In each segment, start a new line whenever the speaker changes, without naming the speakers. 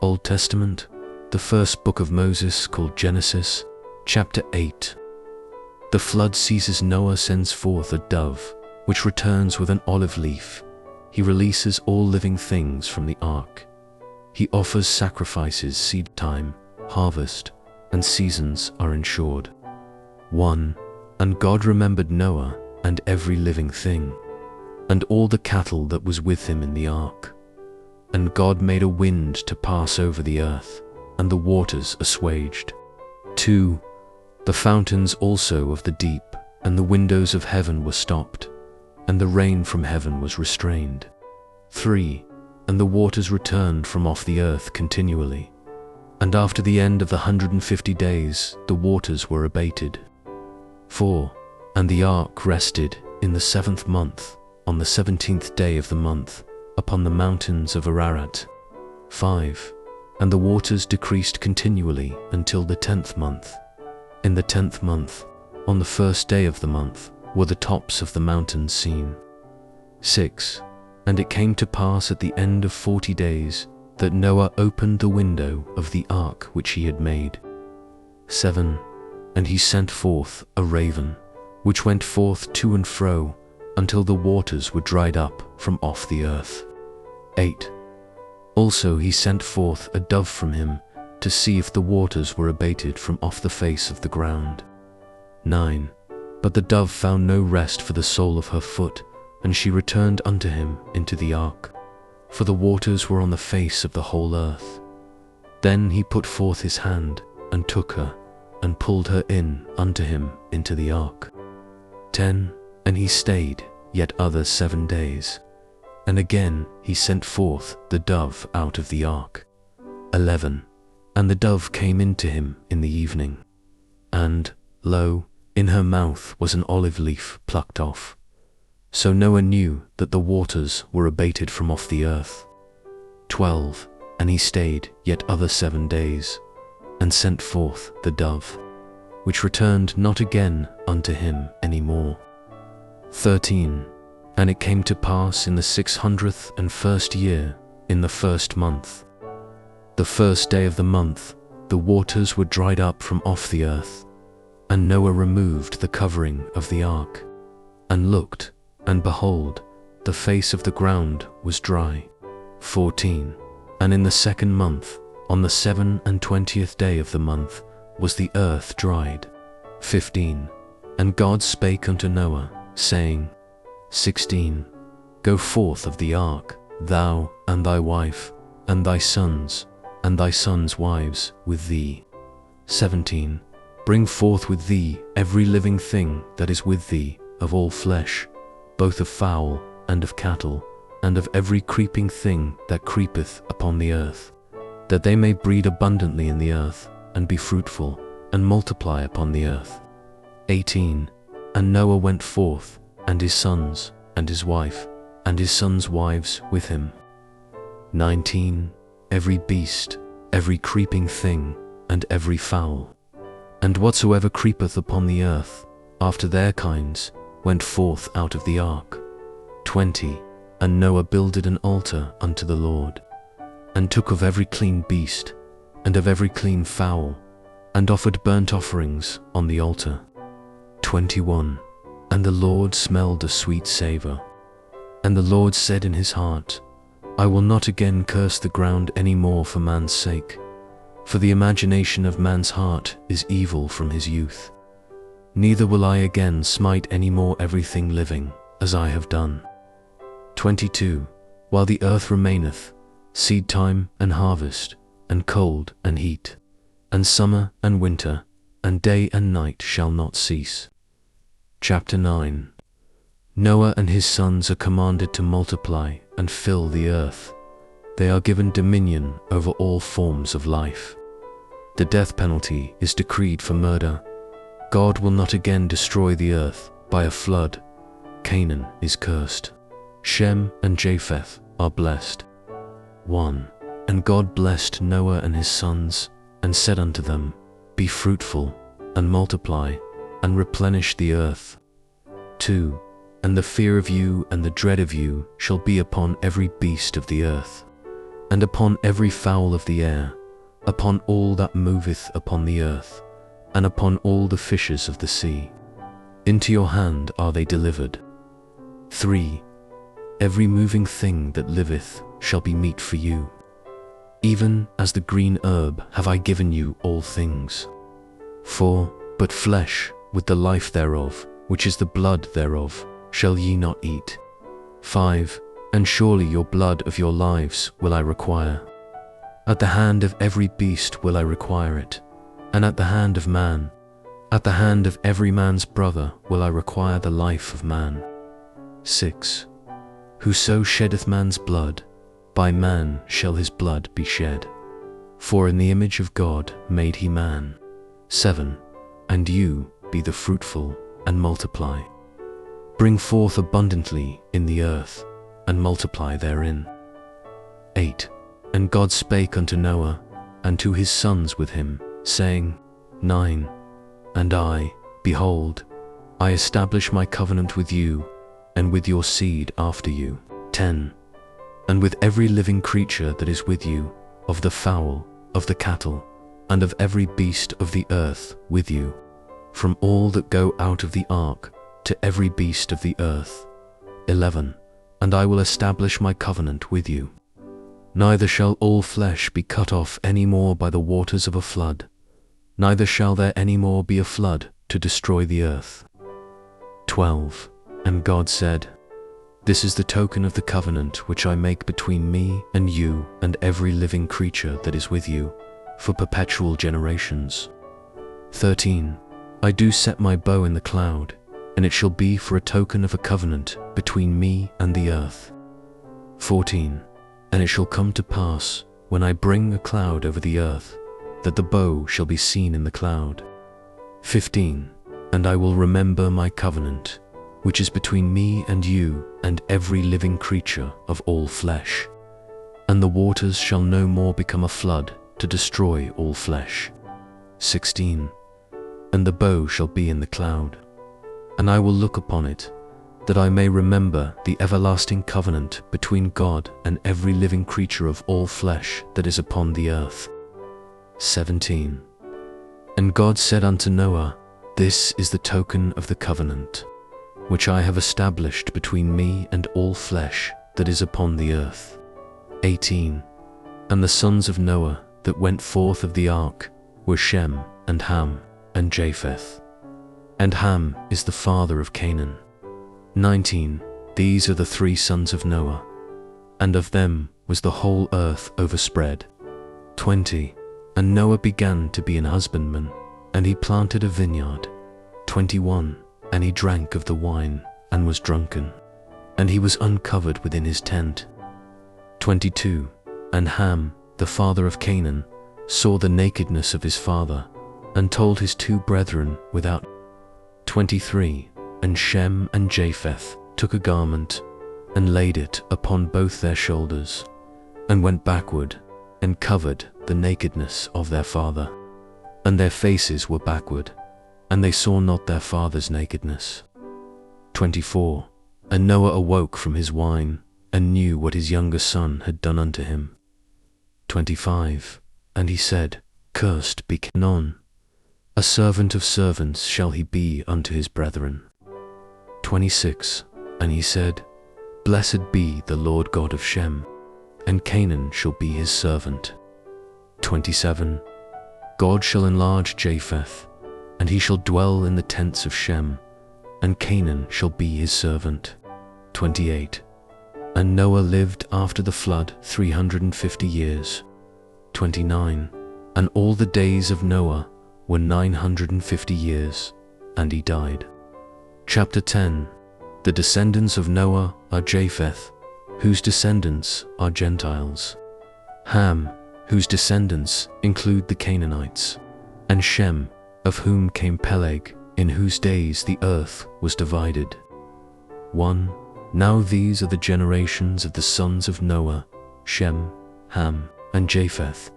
Old Testament, the first book of Moses called Genesis, chapter 8. The flood seizes Noah, sends forth a dove, which returns with an olive leaf. He releases all living things from the ark. He offers sacrifices, seed time, harvest, and seasons are ensured. 1. And God remembered Noah and every living thing, and all the cattle that was with him in the ark. And God made a wind to pass over the earth, and the waters assuaged. 2. The fountains also of the deep and the windows of heaven were stopped, and the rain from heaven was restrained. 3. And the waters returned from off the earth continually. And after the end of the 150 days, the waters were abated. 4. And the ark rested in the 7th month, on the 17th day of the month, upon the mountains of Ararat. 5. And the waters decreased continually until the 10th month. In the 10th month, on the 1st day of the month, were the tops of the mountains seen. 6. And it came to pass at the end of 40 days that Noah opened the window of the ark which he had made. 7. And he sent forth a raven, which went forth to and fro until the waters were dried up from off the earth. 8. Also he sent forth a dove from him to see if the waters were abated from off the face of the ground. 9. But the dove found no rest for the sole of her foot, and she returned unto him into the ark, for the waters were on the face of the whole earth. Then he put forth his hand, and took her, and pulled her in unto him into the ark. 10. And he stayed yet other 7 days. And again he sent forth the dove out of the ark. 11. And the dove came into him in the evening. And, lo, in her mouth was an olive leaf plucked off. So Noah knew that the waters were abated from off the earth. 12. And he stayed yet other 7 days, and sent forth the dove, which returned not again unto him any more. 13. And it came to pass in the 601st year, in the 1st month, the 1st day of the month, the waters were dried up from off the earth, and Noah removed the covering of the ark, and looked, and behold, the face of the ground was dry. 14. And in the 2nd month, on the 27th day of the month, was the earth dried. 15. And God spake unto Noah, saying, 16. Go forth of the ark, thou, and thy wife, and thy sons wives with thee. 17. Bring forth with thee every living thing that is with thee of all flesh, both of fowl and of cattle, and of every creeping thing that creepeth upon the earth, that they may breed abundantly in the earth, and be fruitful, and multiply upon the earth. 18. And Noah went forth, and his sons, and his wife, and his sons' wives with him. 19. Every beast, every creeping thing, and every fowl, and whatsoever creepeth upon the earth, after their kinds, went forth out of the ark. 20. And Noah builded an altar unto the Lord, and took of every clean beast, and of every clean fowl, and offered burnt offerings on the altar. 21. And the Lord smelled a sweet savour. And the Lord said in his heart, I will not again curse the ground any more for man's sake, for the imagination of man's heart is evil from his youth. Neither will I again smite any more everything living, as I have done. 22. While the earth remaineth, seed time and harvest, and cold and heat, and summer and winter, and day and night shall not cease. Chapter 9. Noah and his sons are commanded to multiply and fill the earth. They are given dominion over all forms of life. The death penalty is decreed for murder. God will not again destroy the earth by a flood. Canaan is cursed. Shem and Japheth are blessed. 1. And God blessed Noah and his sons, and said unto them, Be fruitful, and multiply, and replenish the earth. 2. And the fear of you and the dread of you shall be upon every beast of the earth, and upon every fowl of the air, upon all that moveth upon the earth, and upon all the fishes of the sea. Into your hand are they delivered. 3. Every moving thing that liveth shall be meat for you. Even as the green herb have I given you all things. 4. But flesh with the life thereof, which is the blood thereof, shall ye not eat. 5. And surely your blood of your lives will I require. At the hand of every beast will I require it, and at the hand of man, at the hand of every man's brother will I require the life of man. 6. Whoso sheddeth man's blood, by man shall his blood be shed. For in the image of God made he man. 7. And you be the fruitful and multiply. Bring forth abundantly in the earth, and multiply therein. 8. And God spake unto Noah, and to his sons with him, saying, 9. And I, behold, I establish my covenant with you, and with your seed after you. 10. And with every living creature that is with you, of the fowl, of the cattle, and of every beast of the earth with you, from all that go out of the ark, to every beast of the earth. 11. And I will establish my covenant with you. Neither shall all flesh be cut off any more by the waters of a flood, neither shall there any more be a flood to destroy the earth. 12. And God said, This is the token of the covenant which I make between me and you and every living creature that is with you, for perpetual generations. 13. I do set my bow in the cloud, and it shall be for a token of a covenant between me and the earth. 14. And it shall come to pass, when I bring a cloud over the earth, that the bow shall be seen in the cloud. 15. And I will remember my covenant, which is between me and you and every living creature of all flesh. And the waters shall no more become a flood to destroy all flesh. 16. And the bow shall be in the cloud, and I will look upon it, that I may remember the everlasting covenant between God and every living creature of all flesh that is upon the earth. 17. And God said unto Noah, This is the token of the covenant, which I have established between me and all flesh that is upon the earth. 18. And the sons of Noah that went forth of the ark were Shem and Ham and Japheth. And Ham is the father of Canaan. 19. These are the 3 sons of Noah, and of them was the whole earth overspread. 20. And Noah began to be an husbandman, and he planted a vineyard. 21. And he drank of the wine, and was drunken, and he was uncovered within his tent. 22. And Ham, the father of Canaan, saw the nakedness of his father, and told his 2 brethren without. 23. And Shem and Japheth took a garment, and laid it upon both their shoulders, and went backward, and covered the nakedness of their father. And their faces were backward, and they saw not their father's nakedness. 24. And Noah awoke from his wine, and knew what his younger son had done unto him. 25. And he said, Cursed be Canaan, a servant of servants shall he be unto his brethren. 26. And he said, Blessed be the Lord God of Shem, and Canaan shall be his servant. 27. God shall enlarge Japheth, and he shall dwell in the tents of Shem, and Canaan shall be his servant. 28. And Noah lived after the flood 350 years. 29. And all the days of Noah were 950 years, and he died. Chapter 10. The descendants of Noah are Japheth, whose descendants are Gentiles. Ham, whose descendants include the Canaanites. And Shem, of whom came Peleg, in whose days the earth was divided. 1. Now these are the generations of the sons of Noah, Shem, Ham, and Japheth.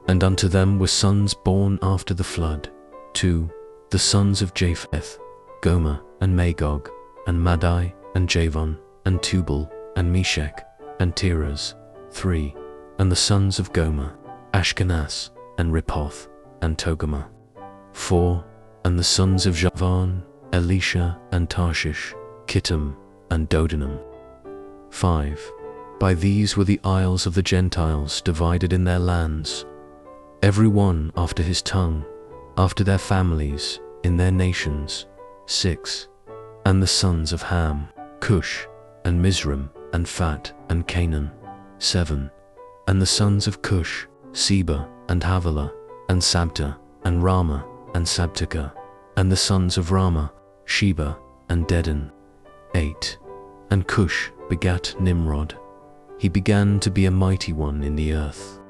And unto them were sons born after the flood. 2. The sons of Japheth, Gomer, and Magog, and Madai, and Javan, and Tubal, and Meshech, and Tiras. 3. And the sons of Gomer, Ashkenaz, and Rippoth, and Togarmah. 4. And the sons of Javan, Elisha, and Tarshish, Kittim, and Dodanim. 5. By these were the isles of the Gentiles divided in their lands, every one after his tongue, after their families, in their nations. 6. And the sons of Ham, Cush, and Mizraim, and Phat, and Canaan. 7. And the sons of Cush, Seba, and Havilah, and Sabta, and Ramah, and Sabteka. And the sons of Ramah, Sheba, and Dedan. 8. And Cush begat Nimrod. He began to be a mighty one in the earth.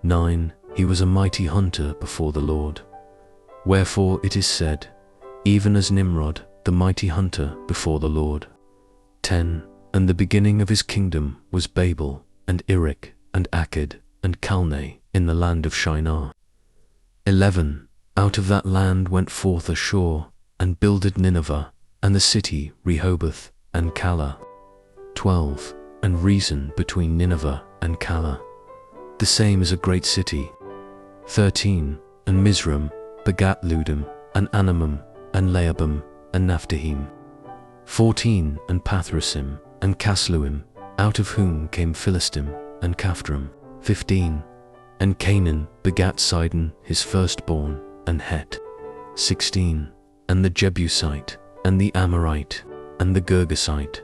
9. He was a mighty hunter before the Lord. Wherefore it is said, even as Nimrod, the mighty hunter before the Lord. 10. And the beginning of his kingdom was Babel, and Erech, and Akkad, and Calneh, in the land of Shinar. 11. Out of that land went forth a shore, and builded Nineveh, and the city Rehoboth, and Calah. 12. And reason between Nineveh and Calah. The same is a great city. 13. And Mizraim begat Ludim, and Anamim, and Lehabim, and Naphtahim. 14. And Pathrasim, and Casluim, out of whom came Philistim, and Caphtorim. 15. And Canaan begat Sidon his firstborn, and Het. 16. And the Jebusite, and the Amorite, and the Girgasite.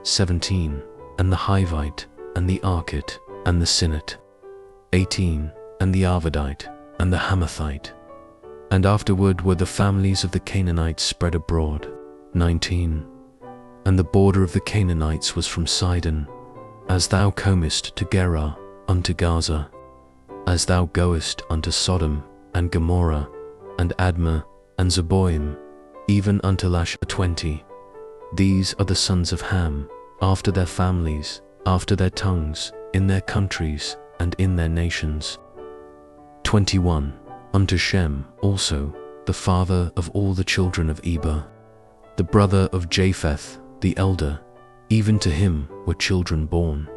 17. And the Hivite, and the Archite, and the Sinnite. 18. And the Arvadite, and the Hamathite. And afterward were the families of the Canaanites spread abroad. 19. And the border of the Canaanites was from Sidon, as thou comest to Gerar unto Gaza, as thou goest unto Sodom, and Gomorrah, and Admah, and Zeboim, even unto Lash. 20. These are the sons of Ham, after their families, after their tongues, in their countries, and in their nations. 21. Unto Shem also, the father of all the children of Eber, the brother of Japheth, the elder, even to him were children born.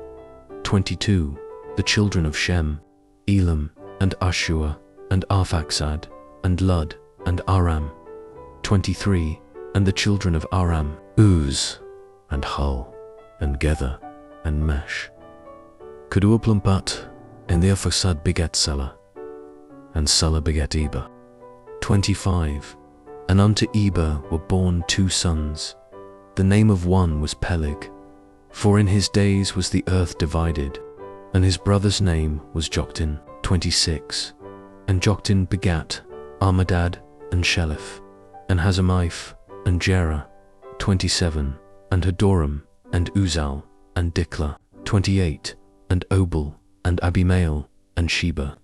22. The children of Shem, Elam, and Ashua, and Arphaxad, and Lud, and Aram. 23. And the children of Aram, Uz, and Hul, and Gether, and Mesh. Keduaplampat, and the Arphaxad begat Salah, and Salah begat Eber. 25. And unto Eber were born 2 sons. The name of one was Peleg, for in his days was the earth divided, and his brother's name was Joktan. 26. And Joktan begat Armadad, and Sheleph, and Hazamaiph, and Jerah. 27. And Hadoram, and Uzal, and Diklah. 28. And Obal, and Abimael, and Sheba.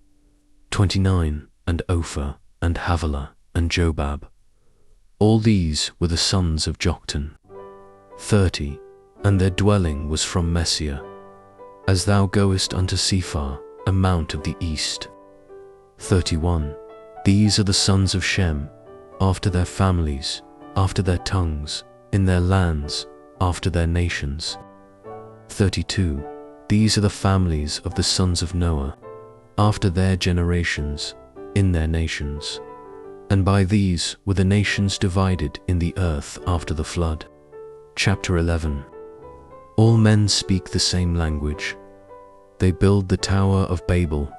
29. And Ophir, and Havilah, and Jobab. All these were the sons of Joktan. 30. And their dwelling was from Messiah, as thou goest unto Sephar, a mount of the east. 31. These are the sons of Shem, after their families, after their tongues, in their lands, after their nations. 32. These are the families of the sons of Noah, after their generations, in their nations. And by these were the nations divided in the earth after the flood. Chapter 11. All men speak the same language. They build the Tower of Babel.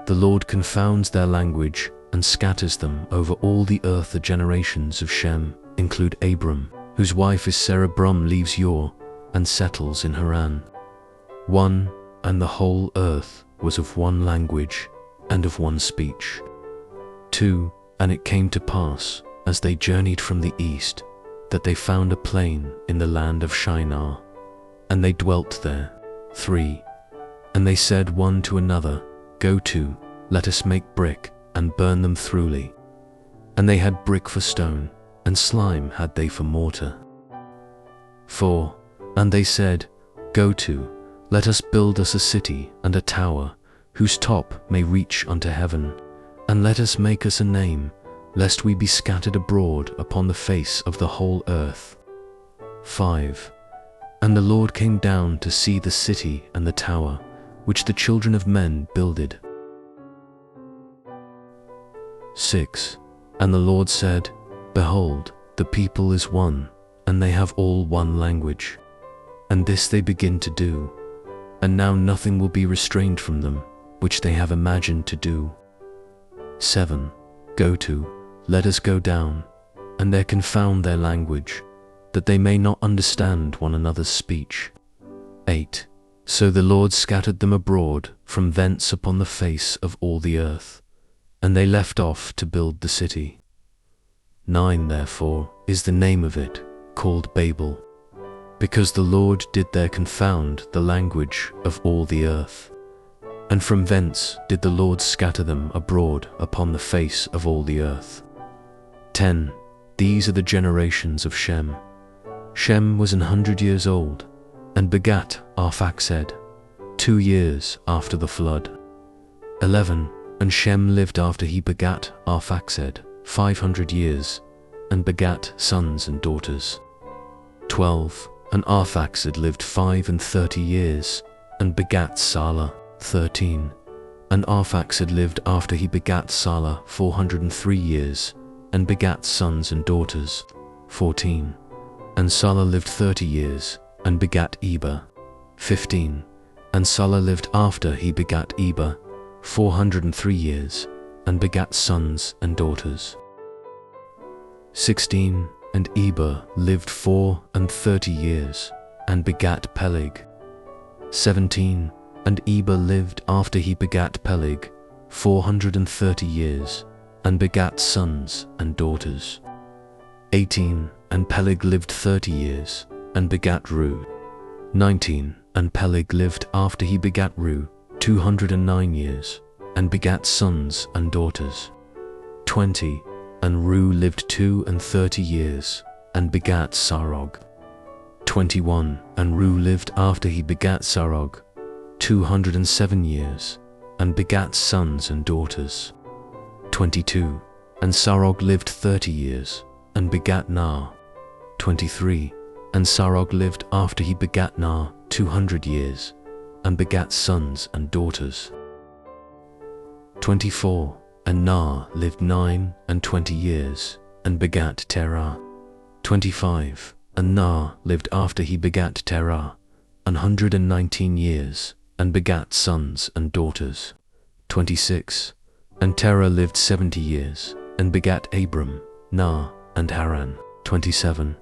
The Lord confounds their language and scatters them over all the earth. The generations of Shem include Abram, whose wife is Sarai-Abram, leaves Ur and settles in Haran. 1. And the whole earth was of one language and of one speech. 2. And it came to pass, as they journeyed from the east, that they found a plain in the land of Shinar, and they dwelt there. 3. And they said one to another, Go to, let us make brick, and burn them thoroughly. And they had brick for stone, and slime had they for mortar. 4. And they said, Go to, let us build us a city and a tower, whose top may reach unto heaven, and let us make us a name, lest we be scattered abroad upon the face of the whole earth. 5. And the Lord came down to see the city and the tower, which the children of men builded. 6. And the Lord said, Behold, the people is one, and they have all one language. And this they begin to do. And now nothing will be restrained from them, which they have imagined to do. 7. Go to, let us go down, and there confound their language, that they may not understand one another's speech. 8. So the Lord scattered them abroad from thence upon the face of all the earth, and they left off to build the city. 9 therefore is the name of it, called Babel, because the Lord did there confound the language of all the earth. And from thence did the Lord scatter them abroad upon the face of all the earth. 10. These are the generations of Shem. Shem was 100 years old, and begat Arphaxad, 2 years after the flood. 11. And Shem lived after he begat Arphaxad 500 years, and begat sons and daughters. 12. And Arphaxad lived 35 years, and begat Salah. 13. And Arphaxad lived after he begat Salah 403 years, and begat sons and daughters. 14. And Salah lived 30 years, and begat Eber. 15. And Salah lived after he begat Eber 403 years, and begat sons and daughters. 16. And Eber lived 34 years, and begat Peleg. 17. And Eber lived after he begat Peleg 430 years, and begat sons and daughters. 18. And Peleg lived 30 years, and begat Ru. 19. And Peleg lived after he begat Ru 209 years, and begat sons and daughters. 20. And Ru lived 32 years, and begat Sarog. 21. And Ru lived after he begat Sarog 207 years, and begat sons and daughters. 22. And Sarog lived 30 years, and begat Nar. 23. And Sarog lived after he begat Nar 200 years, and begat sons and daughters. 24. And Nar lived 29 years, and begat Terah. 25. And Nar lived after he begat Terah 119 years, and begat sons and daughters. 26. And Terah lived 70 years, and begat Abram, Nar, and Haran. 27.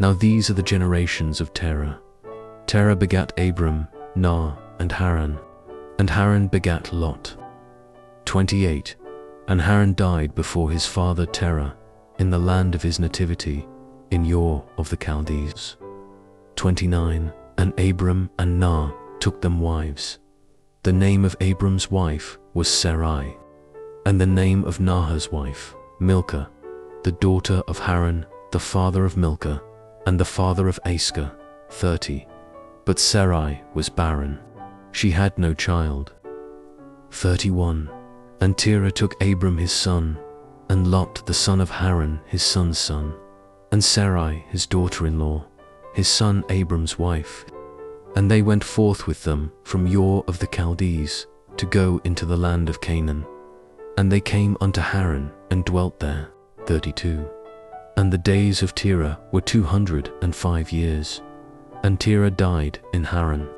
Now these are the generations of Terah. Terah begat Abram, Nar, and Haran begat Lot. 28. And Haran died before his father Terah, in the land of his nativity, in Ur of the Chaldees. 29. And Abram and Nar took them wives. The name of Abram's wife was Sarai, and the name of Nahor's wife, Milcah, the daughter of Haran, the father of Milcah, and the father of Ascah. 30. But Sarai was barren. She had no child. 31. And Terah took Abram his son, and Lot the son of Haran his son's son, and Sarai his daughter-in-law, his son Abram's wife. And they went forth with them from Ur of the Chaldees to go into the land of Canaan. And they came unto Haran and dwelt there. 32. And the days of Terah were 205 years, and Terah died in Haran.